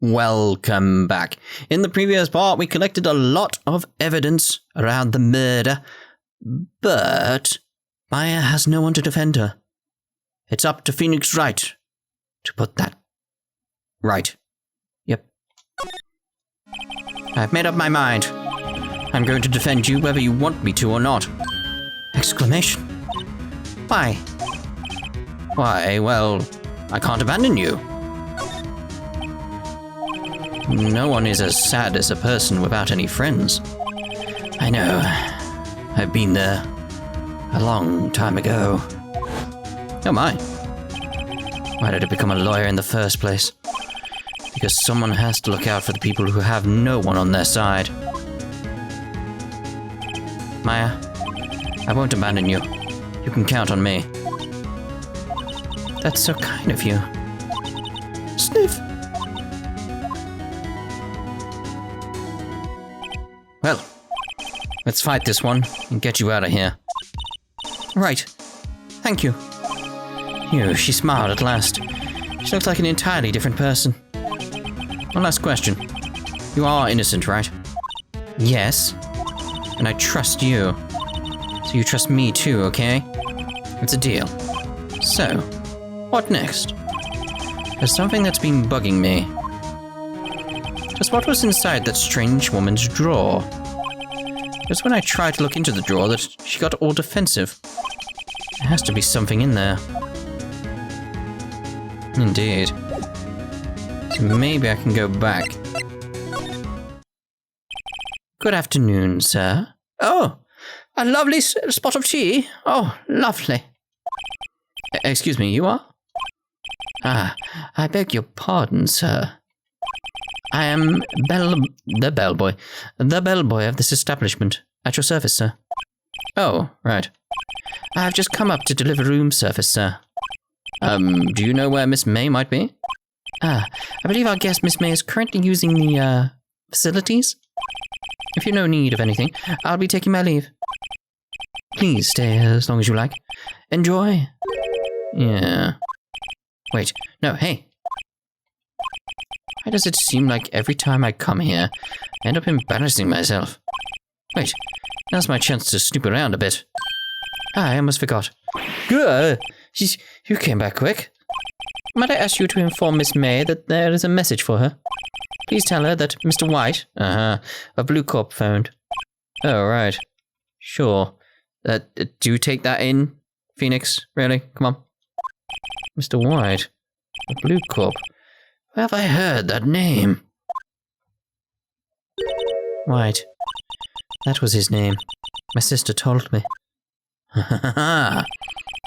Welcome back. In the previous part, we collected a lot of evidence around the murder, but Maya has no one to defend her. It's up to Pheonix Wright to put that right. Yep. I've made up my mind. I'm going to defend you whether you want me to or not. Exclamation. Why? Why, well, I can't abandon you. No one is as sad as a person without any friends. I know. I've been there a long time ago. Oh my. Why did I become a lawyer in the first place? Because someone has to look out for the people who have no one on their side. Maya, I won't abandon you. You can count on me. That's so kind of you. Sniff. Well, let's fight this one and get you out of here. Right. Thank you. Phew, she smiled at last. She looked like an entirely different person. One last question. You are innocent, right? Yes. And I trust you. So you trust me too, okay? It's a deal. So, what next? There's something that's been bugging me. Just what was inside that strange woman's drawer? It was when I tried to look into the drawer that she got all defensive. There has to be something in there. Indeed. So maybe I can go back. Good afternoon, sir. Oh, a lovely spot of tea. Oh, lovely. Excuse me, you are? Ah, I beg your pardon, sir. I am the bellboy of this establishment. At your service, sir. Oh, right. I've just come up to deliver room service, sir. Do you know where Miss May might be? Ah, I believe our guest, Miss May, is currently using the, facilities. If you're no need of anything, I'll be taking my leave. Please stay as long as you like. Enjoy. Yeah. Wait, no, hey. Why does it seem like every time I come here, I end up embarrassing myself? Wait, now's my chance to snoop around a bit. Ah, I almost forgot. Good. You came back quick. Might I ask you to inform Miss May that there is a message for her? Please tell her that Mr. White, of Blue Corp phoned. Oh, right. Sure. Do you take that in, Pheonix? Really? Come on. Mr. White, of Blue Corp. Where have I heard that name? White. That was his name. My sister told me.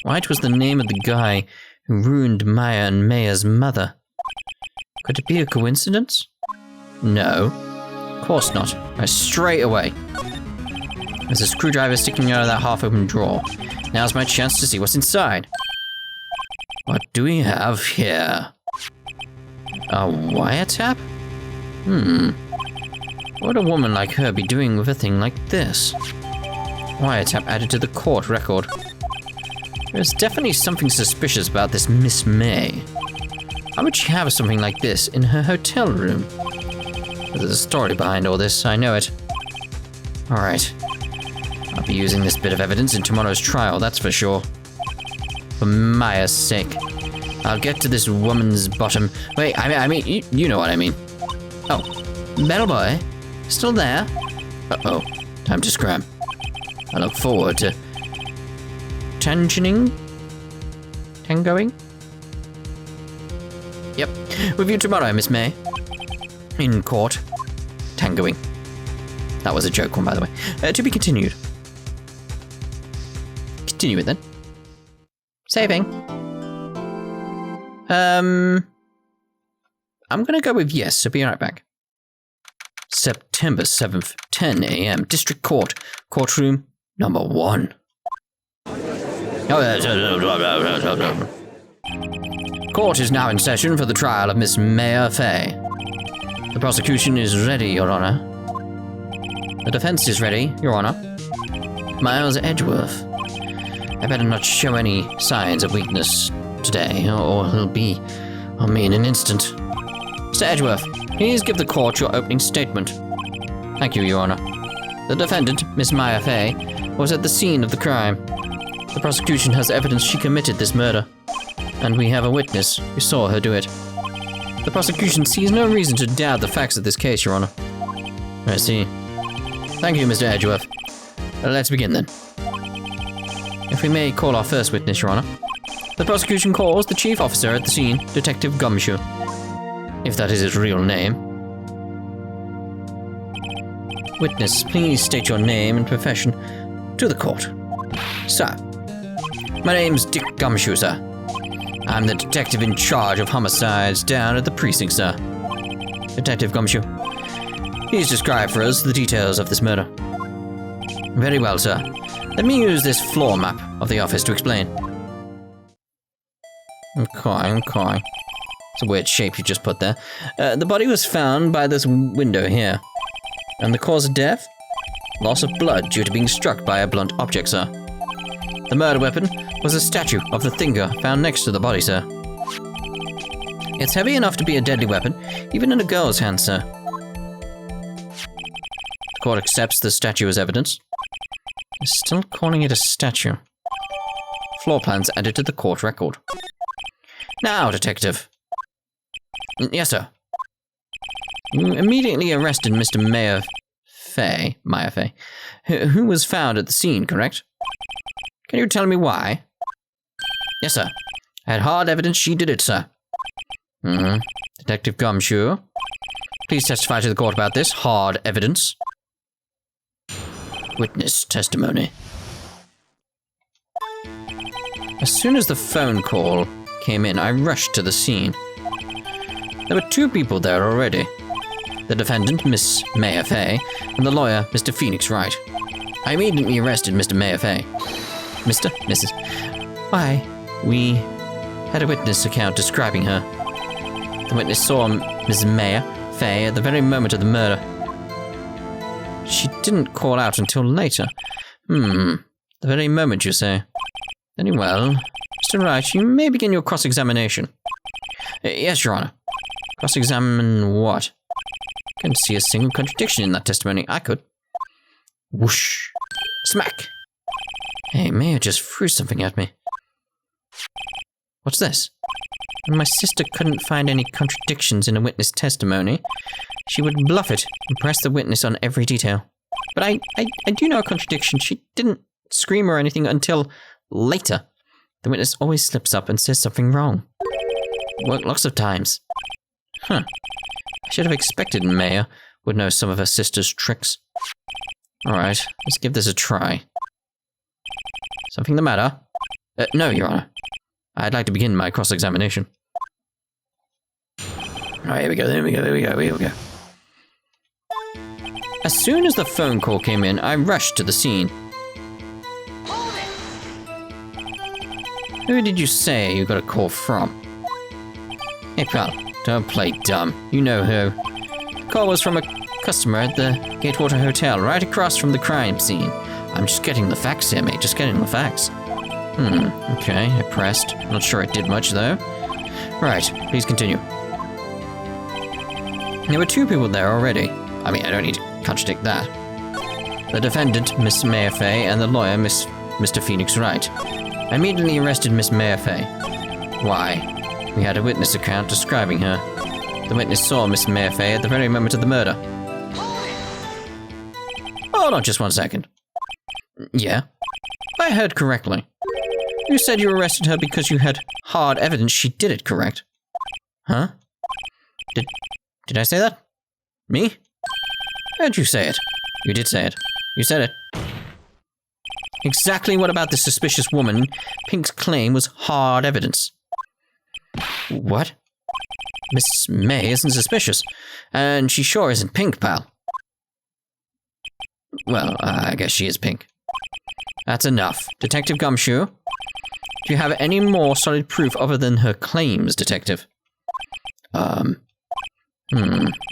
White was the name of the guy who ruined Maya and Maya's mother. Could it be a coincidence? No. Of course not. Straight away. There's a screwdriver sticking out of that half-open drawer. Now's my chance to see what's inside. What do we have here? A wiretap? What would a woman like her be doing with a thing like this? Wiretap added to the court record. There's definitely something suspicious about this Miss May. How would she have something like this in her hotel room? There's a story behind all this, I know it. Alright. I'll be using this bit of evidence in tomorrow's trial, that's for sure. For Maya's sake. I'll get to this woman's bottom. Wait, I mean, you know what I mean. Oh, bellboy? Still there? Uh-oh, time to scram. I look forward to tangoing? Yep, with you tomorrow, Miss May. In court. Tangoing. That was a joke one, by the way. To be continued. Continue it then. Saving. I'm gonna go with yes, so be right back. September 7th, 10 a.m. District Court. Courtroom number 1. Court is now in session for the trial of Miss Maya Fey. The prosecution is ready, Your Honor. The defense is ready, Your Honor. Miles Edgeworth. I better not show any signs of weakness today, or he'll be on me in an instant. Mr. Edgeworth, please give the court your opening statement. Thank you, Your Honor. The defendant, Miss Maya Fey, was at the scene of the crime. The prosecution has evidence she committed this murder, and we have a witness who saw her do it. The prosecution sees no reason to doubt the facts of this case, Your Honor. I see. Thank you, Mr. Edgeworth. Let's begin then. If we may call our first witness, Your Honor. The prosecution calls the chief officer at the scene, Detective Gumshoe. If that is his real name. Witness, please state your name and profession to the court. Sir, my name's Dick Gumshoe, sir. I'm the detective in charge of homicides down at the precinct, sir. Detective Gumshoe, please describe for us the details of this murder. Very well, sir. Let me use this floor map of the office to explain. Okay. It's a weird shape you just put there. The body was found by this window here. And the cause of death? Loss of blood due to being struck by a blunt object, sir. The murder weapon was a statue of the Thinker found next to the body, sir. It's heavy enough to be a deadly weapon, even in a girl's hand, sir. The court accepts the statue as evidence. They're still calling it a statue. Floor plans added to the court record. Now, detective. Yes, sir. You immediately arrested Mr. Maya Fey, who was found at the scene, correct? Can you tell me why? Yes, sir. I had hard evidence she did it, sir. Detective Gumshoe, please testify to the court about this hard evidence. Witness testimony. As soon as the phone call came in, I rushed to the scene. There were two people there already. The defendant, Miss Maya Fey, and the lawyer, Mr. Pheonix Wright. I immediately arrested Mr. Maya Fey. Mrs. Why, we had a witness account describing her. The witness saw Ms. Maya Fey at the very moment of the murder. She didn't call out until later. The very moment, you say? Very well. Mr. Wright, you may begin your cross-examination. Yes, Your Honor. Cross-examine what? I couldn't see a single contradiction in that testimony. I could. Whoosh. Smack. Hey, Maya just threw something at me. What's this? When my sister couldn't find any contradictions in a witness testimony, she would bluff it and press the witness on every detail. But I do know a contradiction. She didn't scream or anything until later. The witness always slips up and says something wrong. Worked lots of times. I should have expected Maya would know some of her sister's tricks. Alright, let's give this a try. Something the matter? No, Your Honor. I'd like to begin my cross-examination. Alright, here we go. As soon as the phone call came in, I rushed to the scene. Who did you say you got a call from? Hey, pal, don't play dumb. You know who. The call was from a customer at the Gatewater Hotel, right across from the crime scene. I'm just getting the facts here, mate. Just getting the facts. Okay, I pressed. Not sure it did much, though. Right, please continue. There were two people there already. I mean, I don't need to contradict that. The defendant, Miss Maya Fey, and the lawyer, Mr. Pheonix Wright. I immediately arrested Miss Maya Fey. Why? We had a witness account describing her. The witness saw Miss Maya Fey at the very moment of the murder. Hold on just 1 second. Yeah? I heard correctly. You said you arrested her because you had hard evidence she did it, correct? Huh? Did I say that? Me? Heard you say it. You did say it. You said it. Exactly what about this suspicious woman Pink's claim was hard evidence? What? Miss May isn't suspicious, and she sure isn't Pink, pal. Well, I guess she is Pink. That's enough. Detective Gumshoe, do you have any more solid proof other than her claims, Detective? I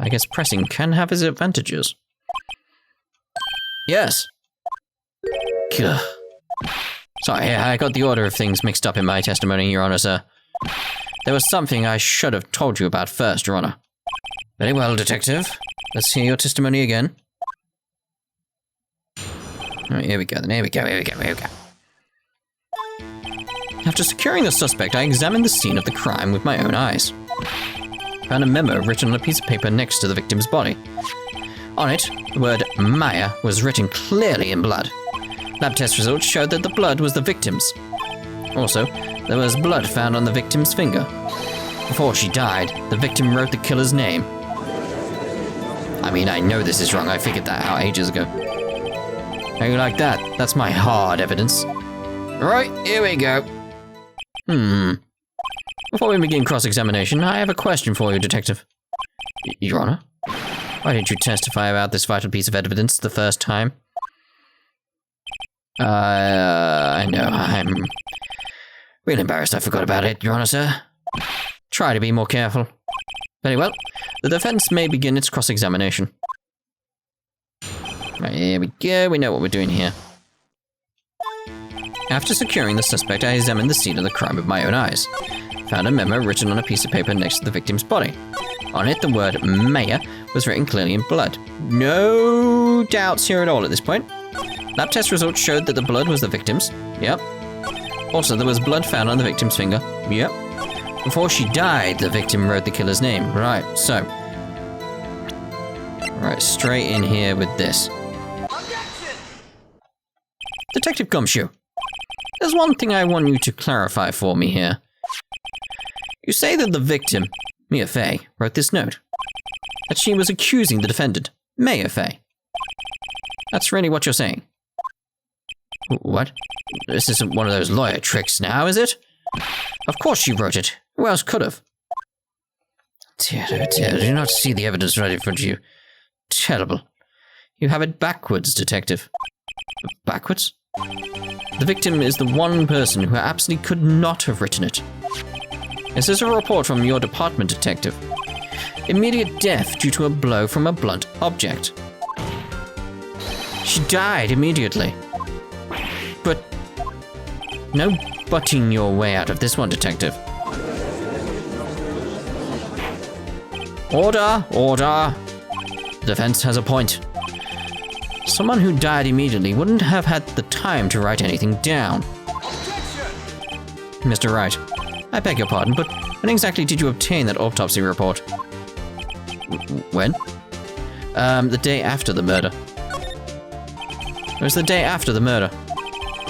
guess pressing can have its advantages. Yes. Gah. Sorry, I got the order of things mixed up in my testimony, Your Honor, sir. There was something I should have told you about first, Your Honor. Very well, Detective. Let's hear your testimony again. Oh, here we go, then. Here we go. After securing the suspect, I examined the scene of the crime with my own eyes. I found a memo written on a piece of paper next to the victim's body. On it, the word Maya was written clearly in blood. Lab test results showed that the blood was the victim's. Also, there was blood found on the victim's finger. Before she died, the victim wrote the killer's name. I mean, I know this is wrong. I figured that out ages ago. How you like that? That's my hard evidence. Right, here we go. Before we begin cross-examination, I have a question for you, Detective. Your Honor? Why didn't you testify about this vital piece of evidence the first time? I know, I'm really embarrassed I forgot about it, Your Honor, sir. Try to be more careful. Very well, the defense may begin its cross-examination. Right, here we go, we know what we're doing here. After securing the suspect, I examined the scene of the crime with my own eyes. Found a memo written on a piece of paper next to the victim's body. On it, the word Maya was written clearly in blood. No doubts here at all at this point. Lab test results showed that the blood was the victim's. Yep. Also, there was blood found on the victim's finger. Yep. Before she died, the victim wrote the killer's name. Right, so. Right, straight in here with this. Objection! Detective Gumshoe, there's one thing I want you to clarify for me here. You say that the victim, Mia Fey, wrote this note. That she was accusing the defendant, Maya Fey. That's really what you're saying. What? This isn't one of those lawyer tricks now, is it? Of course she wrote it. Who else could have? Dear, oh dear, do you not see the evidence right in front of you? Terrible. You have it backwards, Detective. Backwards? The victim is the one person who absolutely could not have written it. This is a report from your department, Detective. Immediate death due to a blow from a blunt object. She died immediately. But no butting your way out of this one, Detective. Order, order. The defense has a point. Someone who died immediately wouldn't have had the time to write anything down. Mr. Wright, I beg your pardon, but when exactly did you obtain that autopsy report? When? The day after the murder. It was the day after the murder.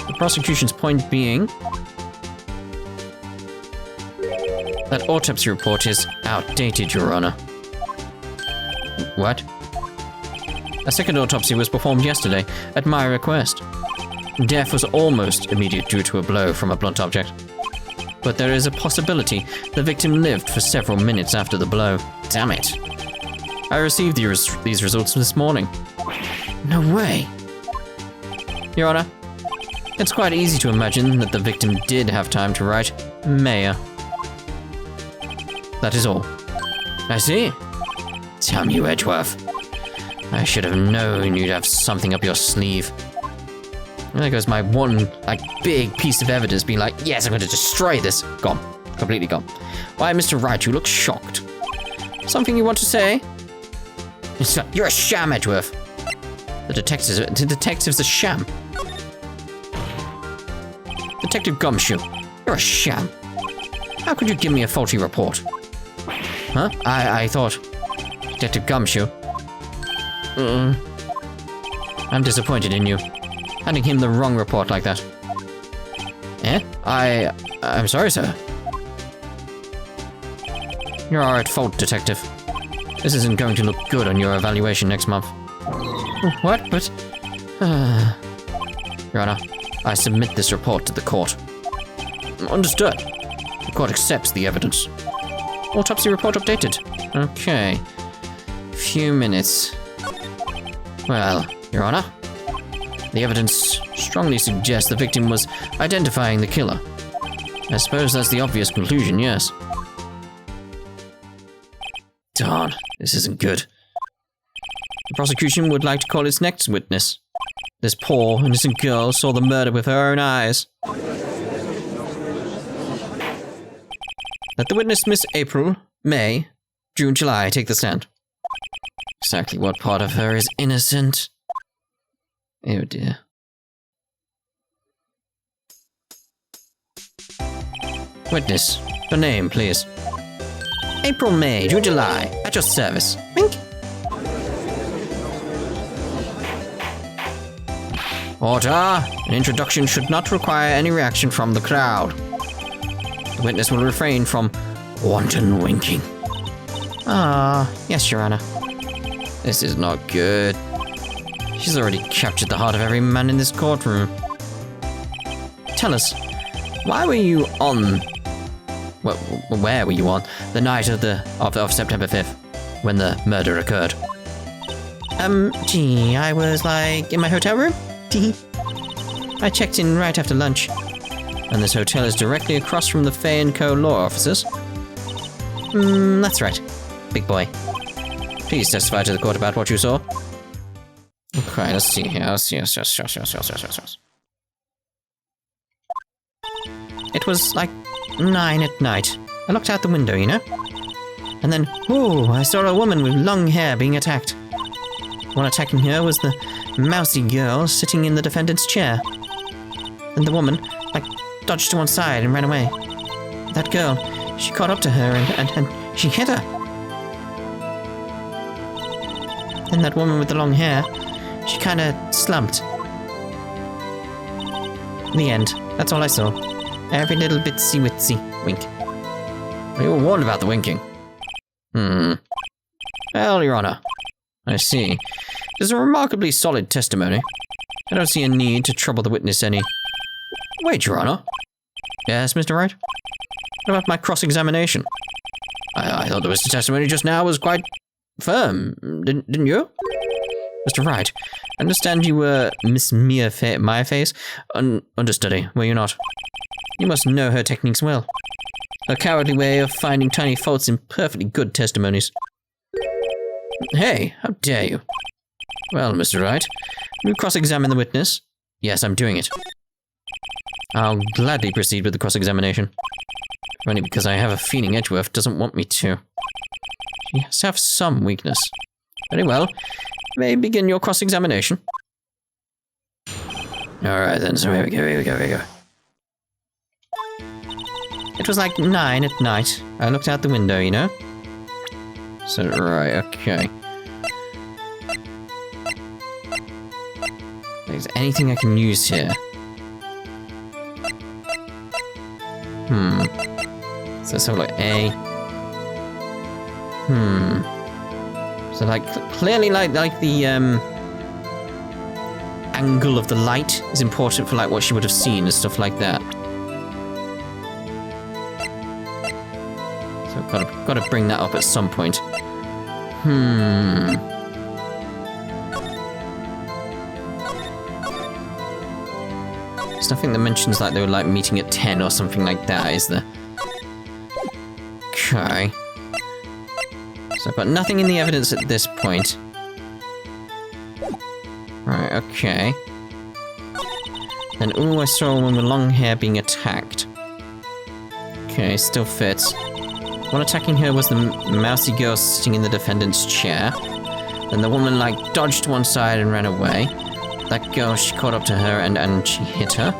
The prosecution's point being that autopsy report is outdated, Your Honor. What? A second autopsy was performed yesterday, at my request. Death was almost immediate due to a blow from a blunt object. But there is a possibility the victim lived for several minutes after the blow. Damn it. I received these results this morning. No way. Your Honor, it's quite easy to imagine that the victim did have time to write Maya. That is all. I see. Damn you, Edgeworth. I should have known you'd have something up your sleeve. There goes my one, big piece of evidence being like, yes, I'm going to destroy this. Gone. Completely gone. Why, Mr. Wright, you look shocked. Something you want to say? You're a sham, Edgeworth. The detective's a sham. Detective Gumshoe, you're a sham. How could you give me a faulty report? Huh? I thought... Detective Gumshoe. I'm disappointed in you. Handing him the wrong report like that. Eh? I'm sorry, sir. You are at fault, Detective. This isn't going to look good on your evaluation next month. What? But... Your Honor, I submit this report to the court. Understood. The court accepts the evidence. Autopsy report updated. Okay. Few minutes. Well, Your Honor, the evidence strongly suggests the victim was identifying the killer. I suppose that's the obvious conclusion, yes. Darn, this isn't good. The prosecution would like to call its next witness. This poor, innocent girl saw the murder with her own eyes. Let the witness Miss April, May, June, July take the stand. Exactly what part of her is innocent? Oh dear. Witness, your name, please. April, May, June, July, at your service. Wink. Order! An introduction should not require any reaction from the crowd. The witness will refrain from wanton winking. Ah, yes, Your Honor. This is not good. She's already captured the heart of every man in this courtroom. Tell us, why were you on... Well, where were you on the night of September 5th, when the murder occurred? Gee, I was, in my hotel room? I checked in right after lunch. And this hotel is directly across from the Fey Co law offices? That's right. Big boy. Please testify to the court about what you saw. Okay, let's see here. Yes. It was 9 at night. I looked out the window, you know? And then, I saw a woman with long hair being attacked. One attacking her was the mousy girl sitting in the defendant's chair. And the woman, dodged to one side and ran away. That girl, she caught up to her and she hit her. Then that woman with the long hair, she kinda slumped. The end. That's all I saw. Every little bitsy-witsy wink. You were warned about the winking. Well, Your Honor. I see. It's a remarkably solid testimony. I don't see a need to trouble the witness any... Wait, Your Honor. Yes, Mr. Wright? What about my cross-examination? I thought the witness testimony just now was quite firm, didn't you? Mr. Wright, I understand you were Miss Meyerface understudy, were you not? You must know her techniques well. Her cowardly way of finding tiny faults in perfectly good testimonies. Hey, how dare you? Well, Mr. Wright, will you cross-examine the witness? Yes, I'm doing it. I'll gladly proceed with the cross-examination. Only because I have a feeling Edgeworth doesn't want me to. She has to have some weakness. Very well. May I begin your cross-examination? Alright then, so here we go. It was 9 at night. I looked out the window, you know? So, right, okay. Is there anything I can use here? So, A. So, clearly, the, angle of the light is important for, what she would have seen and stuff like that. So, gotta bring that up at some point. There's nothing that mentions, they were, meeting at 10 or something like that, is there? Okay. So I've got nothing in the evidence at this point. Right, okay. Then, I saw a woman with long hair being attacked. Okay, still fits. One attacking her was the mousy girl sitting in the defendant's chair. Then the woman, dodged to one side and ran away. That girl, she caught up to her and she hit her.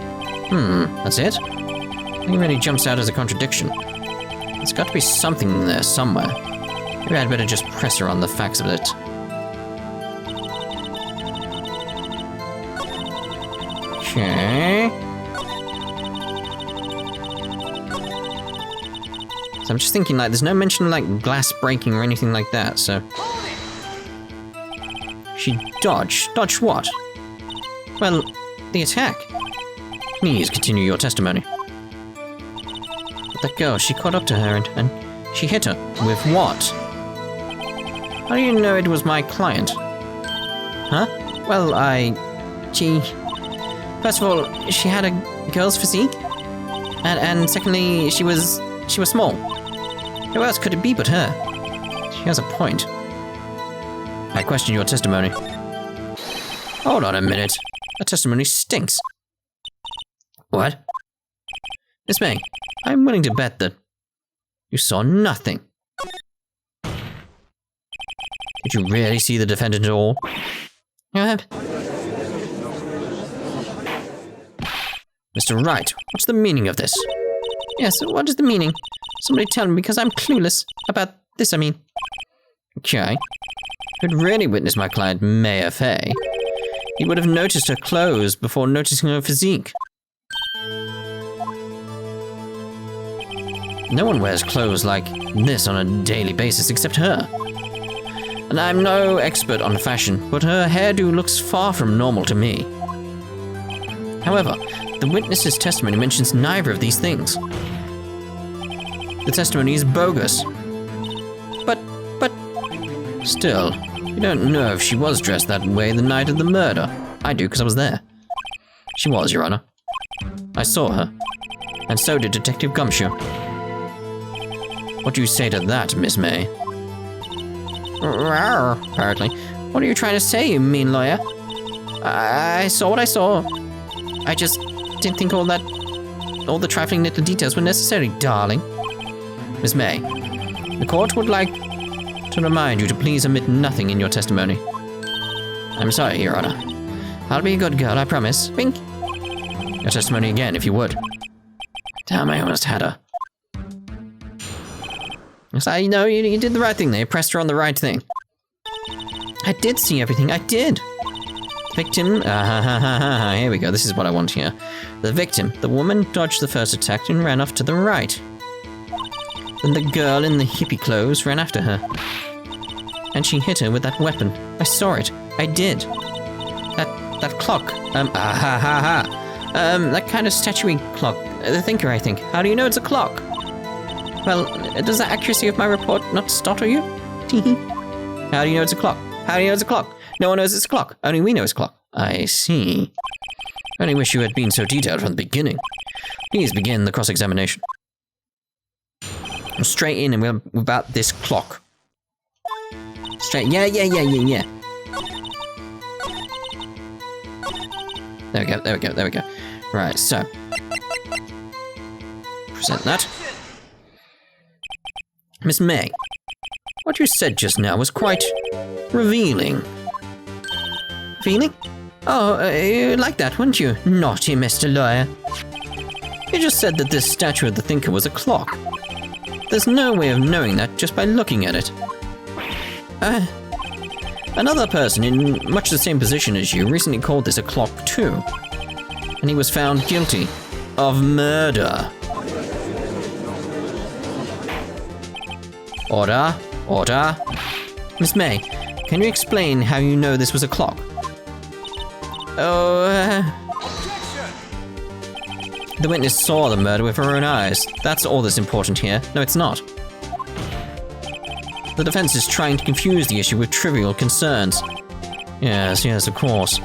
That's it? It really jumps out as a contradiction. There's got to be something there somewhere. Maybe I'd better just press her on the facts of it. Okay. So I'm just thinking, there's no mention of, glass breaking or anything like that, so... She dodged. Dodged what? Well, the attack. Please continue your testimony. But that girl, she caught up to her and she hit her. With what? How do you know it was my client? Huh? Well, She... First of all, she had a girl's physique. And secondly, she was small. Who else could it be but her? She has a point. I question your testimony. Hold on a minute. That testimony stinks. What? Miss May, I'm willing to bet that you saw nothing. Did you really see the defendant at all? Mr. Wright, what's the meaning of this? Yes, what is the meaning? Somebody tell me, because I'm clueless about this, I mean. Okay. Could really witness my client, Mayor Fey. He would have noticed her clothes before noticing her physique. No one wears clothes like this on a daily basis except her. And I'm no expert on fashion, but her hairdo looks far from normal to me. However, the witness's testimony mentions neither of these things. The testimony is bogus. But, still, you don't know if she was dressed that way the night of the murder. I do, because I was there. She was, Your Honor. I saw her. And so did Detective Gumshoe. What do you say to that, Miss May? Apparently. What are you trying to say, you mean lawyer? I saw what I saw. I just didn't think all the trifling little details were necessary, darling. Miss May, the court would like to remind you to please omit nothing in your testimony. I'm sorry, Your Honor. I'll be a good girl, I promise. Wink. Your testimony again, if you would. Damn, I almost had her. So, you know, you did the right thing there. You pressed her on the right thing. I did see everything. I did. Victim. Here we go. This is what I want here. The victim. The woman dodged the first attack and ran off to the right. Then the girl in the hippie clothes ran after her. And she hit her with that weapon. I saw it. I did. That clock. That kind of statuary clock. The thinker, I think. How do you know it's a clock? Well, does the accuracy of my report not startle you? How do you know it's a clock? How do you know it's a clock? No one knows it's a clock. Only we know it's a clock. I see. I only wish you had been so detailed from the beginning. Please begin the cross-examination. Straight in and we're about this clock. Straight. Yeah. There we go. Right, so. Present that. Miss May, what you said just now was quite revealing. Revealing? Oh, you'd like that, wouldn't you? Naughty Mr. Lawyer. You just said that this statue of the thinker was a clock. There's no way of knowing that just by looking at it. Another person in much the same position as you recently called this a clock too. And he was found guilty of murder. Order. Miss May, can you explain how you know this was a clock? The witness saw the murder with her own eyes. That's all that's important here. No, it's not. The defense is trying to confuse the issue with trivial concerns. Yes, of course.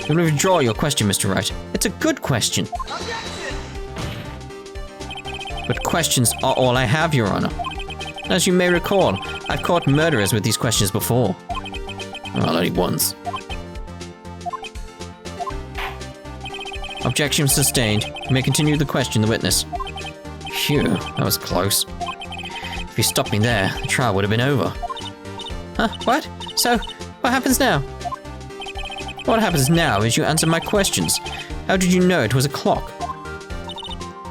You withdraw your question, Mr. Wright. It's a good question. But questions are all I have, Your Honor. As you may recall, I've caught murderers with these questions before. Well, only once. Objection sustained. You may continue the question, the witness. Phew, that was close. If you stopped me there, the trial would have been over. Huh? What? So, what happens now? What happens now is you answer my questions. How did you know it was a clock?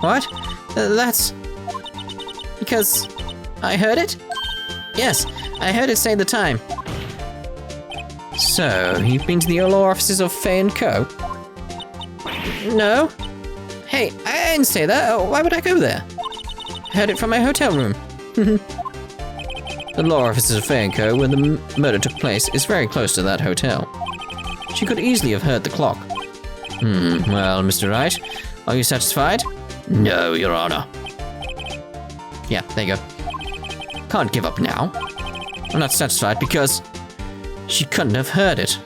What? That's... because... I heard it? Yes, I heard it say the time. So, you've been to the law offices of Fey Co? No. Hey, I didn't say that. Why would I go there? I heard it from my hotel room. The law offices of Fey Co, where the murder took place, is very close to that hotel. She could easily have heard the clock. Well, Mr. Wright, are you satisfied? No, Your Honor. Yeah, there you go. Can't give up now. I'm not satisfied because she couldn't have heard it.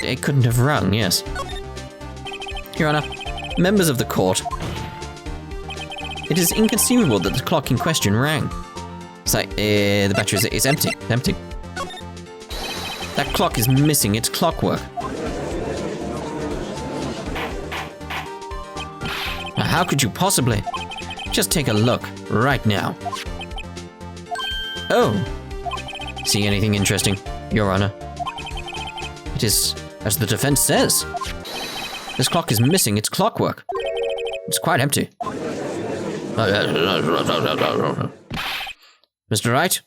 It couldn't have rung, yes. Your Honor, members of the court, it is inconceivable that the clock in question rang. It's like, the battery is empty. Empty. That clock is missing its clockwork. Now, how could you possibly? Just take a look right now. Oh, see anything interesting, Your Honor. It is, as the defense says. This clock is missing its clockwork. It's quite empty. Mr. Wright,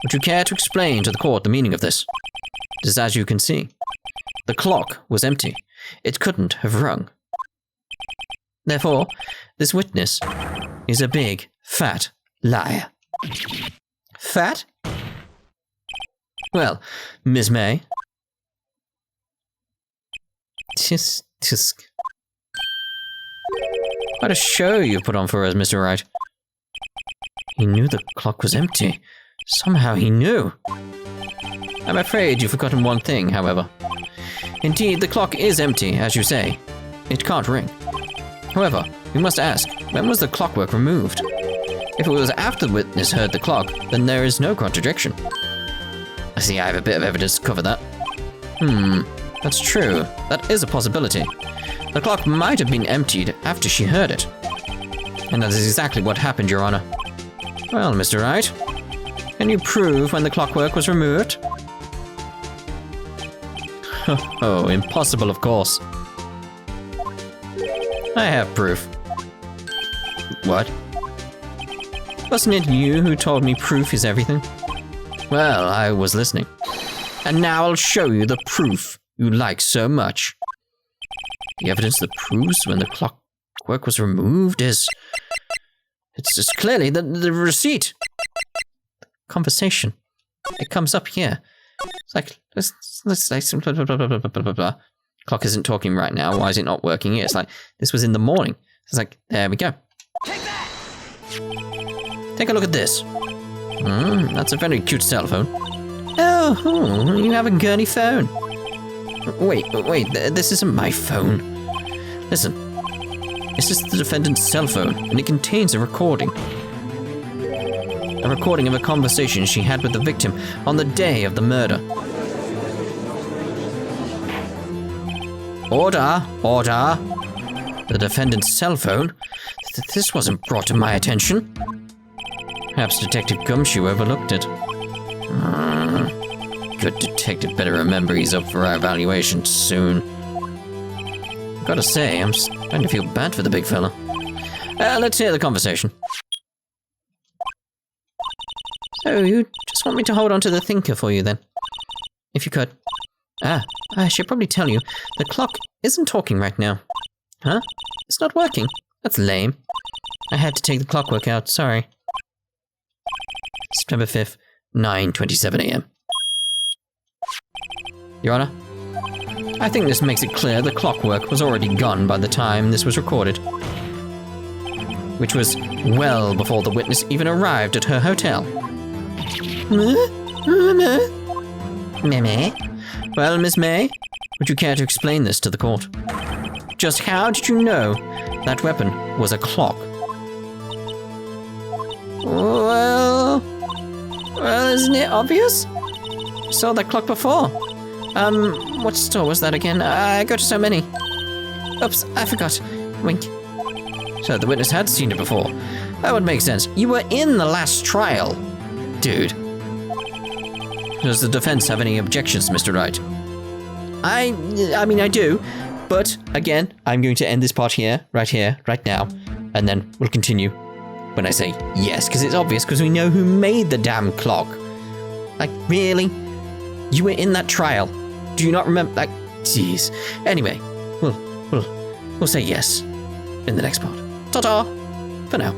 would you care to explain to the court the meaning of this? It is as you can see. The clock was empty. It couldn't have rung. Therefore, this witness is a big, fat liar. Fat? Well, Miss May. Tisk. What a show you put on for us, Mr. Wright. He knew the clock was empty. Somehow he knew. I'm afraid you've forgotten one thing, however. Indeed, the clock is empty, as you say. It can't ring. However, we must ask, when was the clockwork removed? If it was after the witness heard the clock, then there is no contradiction. I see I have a bit of evidence to cover that. That's true. That is a possibility. The clock might have been emptied after she heard it. And that is exactly what happened, Your Honor. Well, Mr. Wright, can you prove when the clockwork was removed? Oh, impossible, of course. I have proof. What? Wasn't it you who told me proof is everything? Well, I was listening. And now I'll show you the proof you like so much. The evidence that proves when the clockwork was removed is... It's just clearly the receipt. Conversation. It comes up here. It's like, let's say some blah, blah, blah, blah, blah, blah, blah. Clock isn't talking right now. Why is it not working? It's like, this was in the morning. It's like, there we go. Take that! Take a look at this. That's a very cute cell phone. Oh, you have a girly phone. Wait, this isn't my phone. Listen, this is the defendant's cell phone, and it contains a recording. A recording of a conversation she had with the victim on the day of the murder. Order! The defendant's cell phone? This wasn't brought to my attention. Perhaps Detective Gumshoe overlooked it. Good detective better remember he's up for our evaluation soon. Gotta say, I'm starting to feel bad for the big fella. Let's hear the conversation. So, you just want me to hold on to the thinker for you then? If you could. I should probably tell you, the clock isn't talking right now. Huh? It's not working? That's lame. I had to take the clockwork out, sorry. September 5th, 9:27 a.m. Your Honor, I think this makes it clear the clockwork was already gone by the time this was recorded. Which was well before the witness even arrived at her hotel. Well, Miss May, would you care to explain this to the court? Just how did you know that weapon was a clock? Well, isn't it obvious? I saw that clock before. What store was that again? I go to so many. Oops, I forgot. Wink. So the witness had seen it before. That would make sense. You were in the last trial, dude. Does the defense have any objections, Mr. Wright? I mean, I do. But, again, I'm going to end this part here, right now. And then we'll continue when I say yes, because it's obvious, because we know who made the damn clock. Like, really? You were in that trial. Do you not remember? Like, jeez. Anyway, we'll say yes in the next part. Ta-ta! For now.